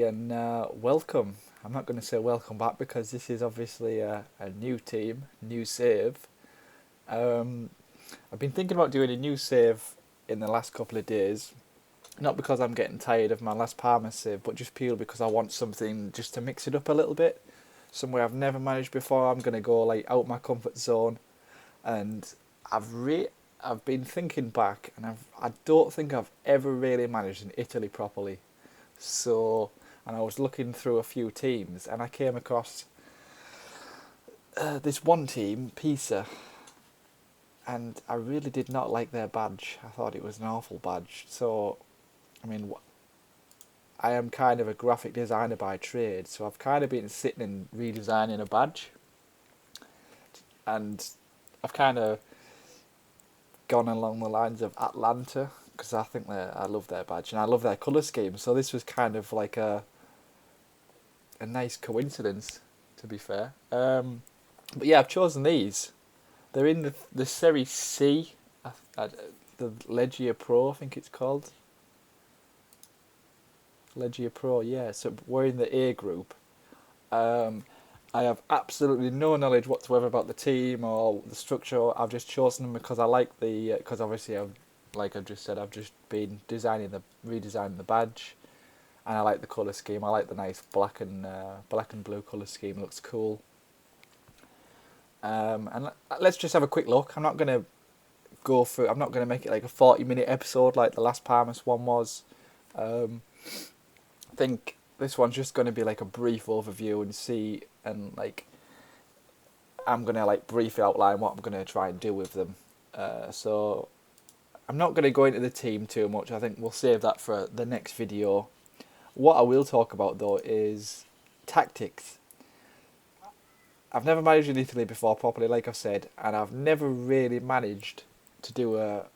And welcome. I'm not going to say welcome back because this is obviously a new team, new save. Um, I've been thinking about doing a new save in the last couple of days, not because I'm getting tired of my last Parma save, but just purely because I want something just to mix it up a little bit. Somewhere I've never managed before. I'm going to go like out my comfort zone, and I've re- I've been thinking back, and I don't think I've ever really managed in Italy properly. So, and I was looking through a few teams, and I came across this one team, Pisa, and I really did not like their badge. I thought it was an awful badge. So, I mean, I am kind of a graphic designer by trade, so I've kind of been sitting and redesigning a badge, and I've kind of gone along the lines of Atlanta because I love their badge and I love their colour scheme. So this was kind of like a nice coincidence, to be fair. But yeah, I've chosen these. They're in the Serie C, the Legia Pro, I think it's called. Legia Pro, yeah. So we're in the A group. Um, I have absolutely no knowledge whatsoever about the team or the structure. I've just chosen them because I like because obviously like I just said, I've just been redesigning the badge, and I like the colour scheme. I like the nice black and blue colour scheme. It looks cool. And let's just have a quick look. I'm not gonna go through. I'm not gonna make it like a 40-minute episode like the last Parmas one was. Um, I think this one's just gonna be like a brief overview and like I'm gonna like briefly outline what I'm gonna try and do with them. So I'm not gonna go into the team too much. I think we'll save that for the next video. What I will talk about though is tactics. I've never managed in Italy before properly, like I've said, and I've never really managed to do a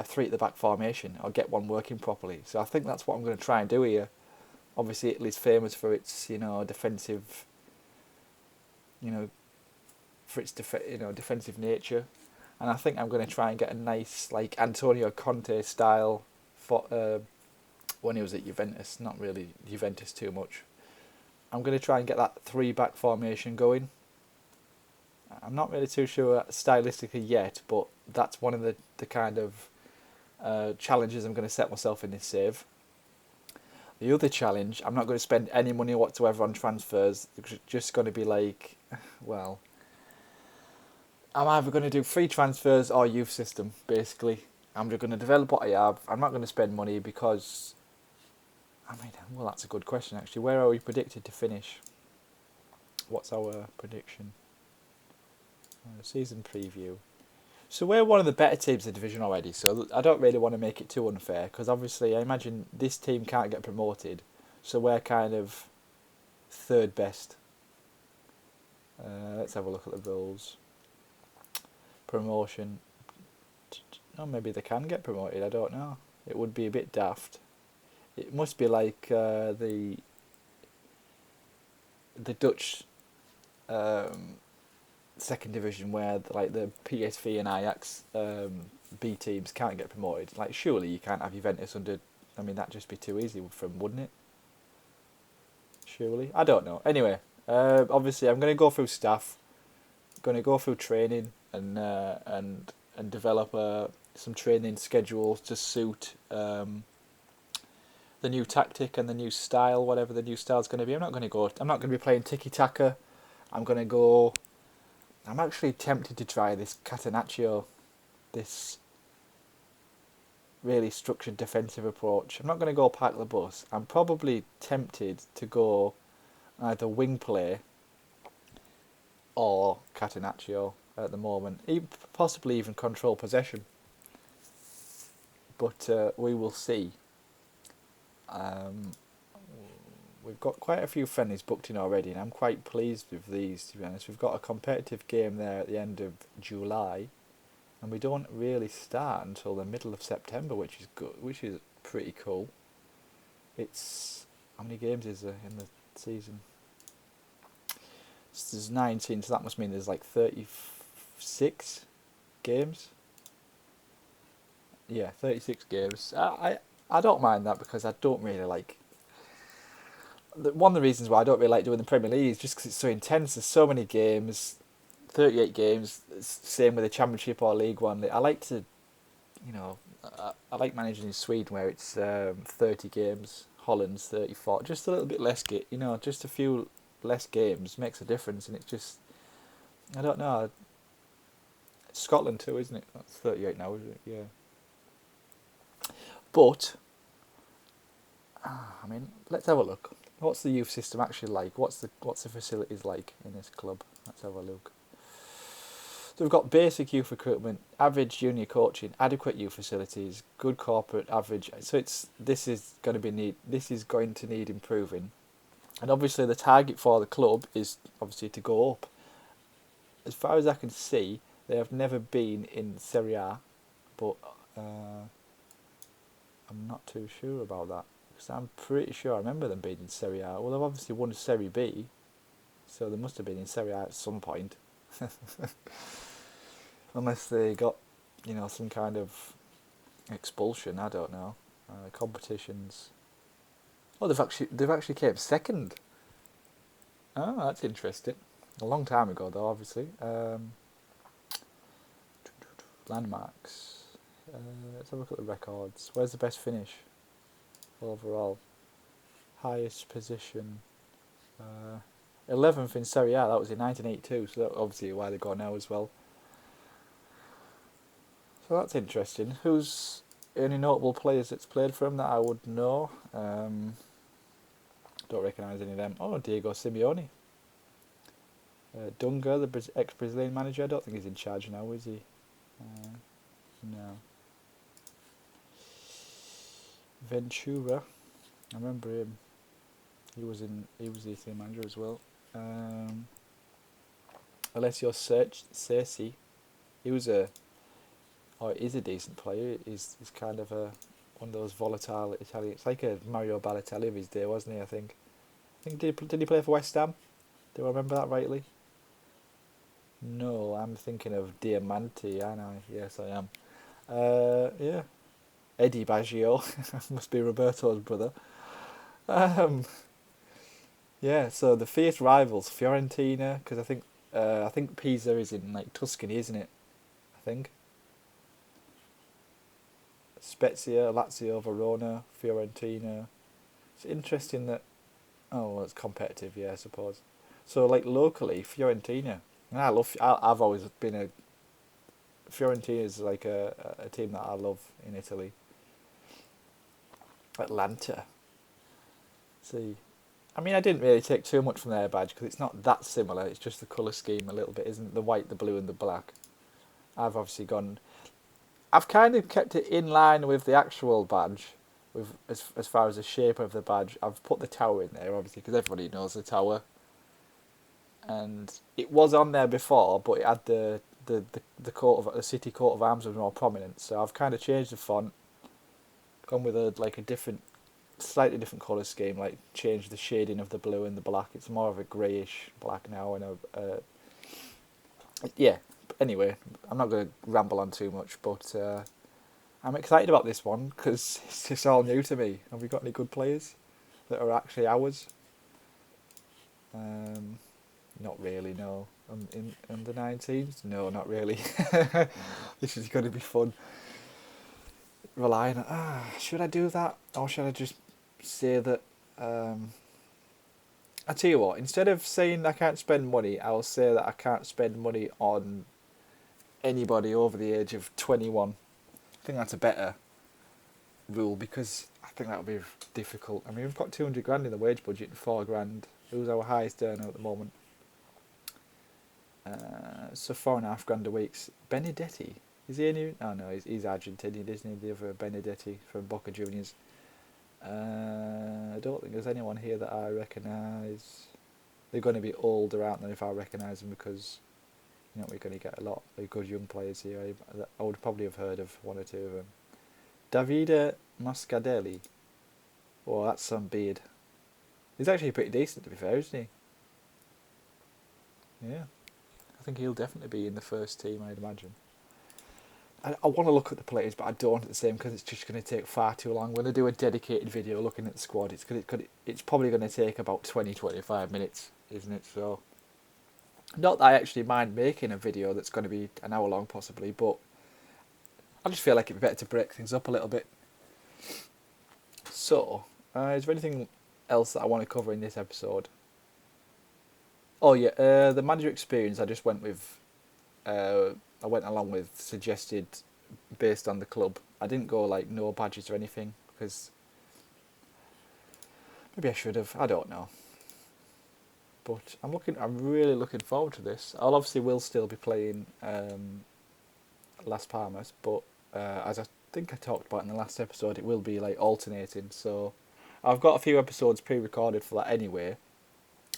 three at the back formation or get one working properly. So I think that's what I'm going to try and do here. Obviously, Italy's famous for its defensive, you know, defensive nature, and I think I'm going to try and get a nice like Antonio Conte style for when he was at Juventus. Not really Juventus too much. I'm going to try and get that three back formation going. I'm not really too sure stylistically yet, but that's one of the kind of challenges I'm going to set myself in this save. The other challenge, I'm not going to spend any money whatsoever on transfers. It's just going to be like, well, I'm either going to do free transfers or youth system, basically. I'm just going to develop what I have. I'm not going to spend money because, I mean, well, that's a good question actually. Where are we predicted to finish? What's our prediction? Season preview. So we're one of the better teams in the division already, so I don't really want to make it too unfair, because obviously I imagine this team can't get promoted, so we're kind of third best. Let's have a look at the rules. Promotion. Oh, maybe they can get promoted, I don't know. It would be a bit daft. It must be like the Dutch second division where like the PSV and Ajax B teams can't get promoted. Like surely you can't have Juventus under. I mean that'd just be too easy for them, wouldn't it? Surely, I don't know. Anyway, obviously I'm going to go through stuff. Going to go through training and develop some training schedules to suit the new tactic and the new style, whatever the new style is going to be. I'm not going to be playing tiki taka. I'm going to go. I'm actually tempted to try this Catenaccio, this really structured defensive approach. I'm not going to go park the bus. I'm probably tempted to go either wing play or Catenaccio at the moment. Possibly even control possession. But we will see. Um, we've got quite a few friendlies booked in already, and I'm quite pleased with these, to be honest. We've got a competitive game there at the end of July, and we don't really start until the middle of September, which is good, which is pretty cool. It's how many games is there in the season? So there's 19, so that must mean there's like 36 games. Yeah, 36 games. I don't mind that because I don't really like. one of the reasons why I don't really like doing the Premier League is just because it's so intense. There's so many games, 38 games. Same with the Championship or League One. I like to, I like managing in Sweden where it's 30 games. Holland's 34. Just a little bit less just a few less games makes a difference, and it's just, I don't know. It's Scotland too, isn't it? That's 38 now, isn't it? Yeah. But I mean, let's have a look. What's the youth system actually like? What's the facilities like in this club? Let's have a look. So we've got basic youth recruitment, average junior coaching, adequate youth facilities, good corporate average. So this is going to need improving, and obviously the target for the club is obviously to go up. As far as I can see, they have never been in Serie A, but I'm not too sure about that. Because I'm pretty sure I remember them being in Serie A. Well, they've obviously won Serie B, so they must have been in Serie A at some point. Unless they got, some kind of expulsion. I don't know. Competitions. Oh, they've actually came second. Oh, that's interesting. A long time ago, though, obviously. Landmarks. Let's have a look at the records. Where's the best finish overall? Highest position. 11th in Serie A. That was in 1982. So that's obviously a while ago now as well. So that's interesting. Who's any notable players that's played for him that I would know? Don't recognise any of them. Oh, Diego Simeone. Dunga, the ex-Brazilian manager. I don't think he's in charge now, is he? No. Ventura. I remember him. He was the team manager as well. Alessio Cerci. He was is a decent player. He's kind of one of those volatile Italian. It's like a Mario Balotelli of his day, wasn't he? I think did he play for West Ham? Do I remember that rightly? No, I'm thinking of Diamante, aren't I? Yes, I am. Yeah. Eddie Baggio. Must be Roberto's brother. Yeah, so the fierce rivals, Fiorentina, because I think Pisa is in like Tuscany, isn't it? I think. Spezia, Lazio, Verona, Fiorentina. It's interesting that. Oh, well, it's competitive, yeah, I suppose. So, like locally, Fiorentina. And I've always been a. Fiorentina is like a team that I love in Italy. Atlanta. See, I mean, I didn't really take too much from their badge because it's not that similar. It's just the colour scheme a little bit, isn't it? The white, the blue, and the black. I've obviously gone. I've kind of kept it in line with the actual badge, with as far as the shape of the badge. I've put the tower in there, obviously, because everybody knows the tower. And it was on there before, but it had the city coat of arms was more prominent. So I've kind of changed the font, gone with a different, slightly different colour scheme, like changed the shading of the blue and the black. It's more of a greyish black now, and yeah. Anyway, I'm not going to ramble on too much, but I'm excited about this one because it's just all new to me. Have we got any good players that are actually ours? Not really, no. In the 19s? No, not really. This is going to be fun. Relying on, should I do that? Or should I just say that, I tell you what, instead of saying I can't spend money, I'll say that I can't spend money on anybody over the age of 21. I think that's a better rule because I think that would be difficult. I mean, we've got 200 grand in the wage budget and 4 grand. Who's our highest earner at the moment? So 4.5 grand a week. Benedetti. Is he any? Oh no, he's Argentinian, isn't he? The other Benedetti from Boca Juniors. I don't think there's anyone here that I recognise. They're going to be older, aren't they, if I recognise them, because we're going to get a lot of good young players here. I would probably have heard of one or two of them. Davide Moscadelli. Oh, that's some beard. He's actually pretty decent, to be fair, isn't he? Yeah. I think he'll definitely be in the first team, I'd imagine. I want to look at the players, but I don't at the same because it's just going to take far too long. When I do a dedicated video looking at the squad, it's probably going to take about 20-25 minutes, isn't it? So, not that I actually mind making a video that's going to be an hour long possibly, but I just feel like it'd be better to break things up a little bit. So, is there anything else that I want to cover in this episode? Oh yeah, the manager experience I just went with. I went along with suggested based on the club. I didn't go like no badges or anything because maybe I should have. I don't know. But I'm really looking forward to this. I'll obviously will still be playing Las Palmas, but as I think I talked about in the last episode, it will be like alternating. So I've got a few episodes pre-recorded for that anyway.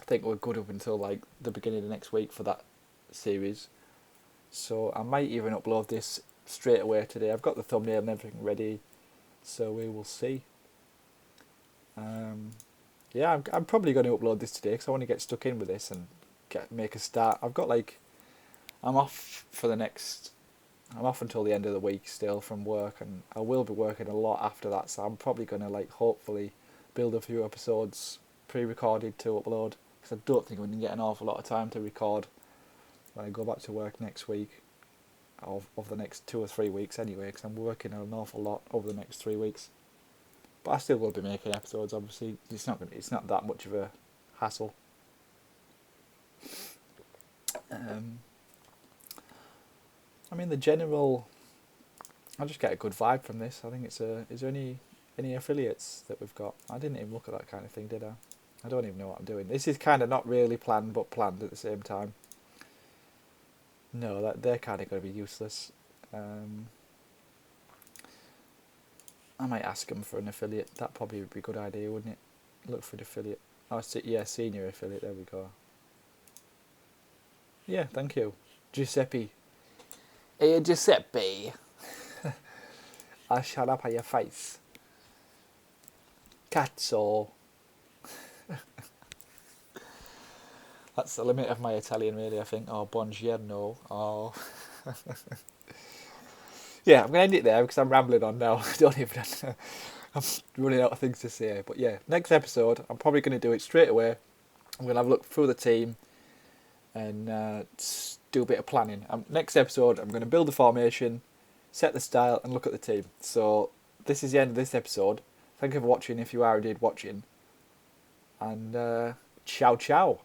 I think we're good up until like the beginning of next week for that series. So I might even upload this straight away today. I've got the thumbnail and everything ready, so we will see. Yeah, I'm probably going to upload this today because I want to get stuck in with this and make a start. I'm off until the end of the week still from work, and I will be working a lot after that. So I'm probably going to like hopefully build a few episodes pre-recorded to upload because I don't think I'm going to get an awful lot of time to record when I go back to work next week, of the next 2 or 3 weeks anyway, because I'm working an awful lot over the next 3 weeks. But I still will be making episodes. Obviously, it's not that much of a hassle. I mean, I just get a good vibe from this. I think is there any affiliates that we've got? I didn't even look at that kind of thing, did I? I don't even know what I'm doing. This is kind of not really planned, but planned at the same time. No, they're kind of going to be useless. I might ask them for an affiliate. That probably would be a good idea, wouldn't it? Look for an affiliate. Oh, yeah, senior affiliate. There we go. Yeah, thank you. Giuseppe. Hey, Giuseppe. I'll shut up on your face. Cazzo. That's the limit of my Italian, really, I think. Oh, buongiorno. Oh. Yeah, I'm going to end it there because I'm rambling on now. I don't even know. I'm running out of things to say. But yeah, next episode, I'm probably going to do it straight away. I'm going to have a look through the team and do a bit of planning. Next episode, I'm going to build the formation, set the style, and look at the team. So this is the end of this episode. Thank you for watching if you are indeed watching. And ciao, ciao.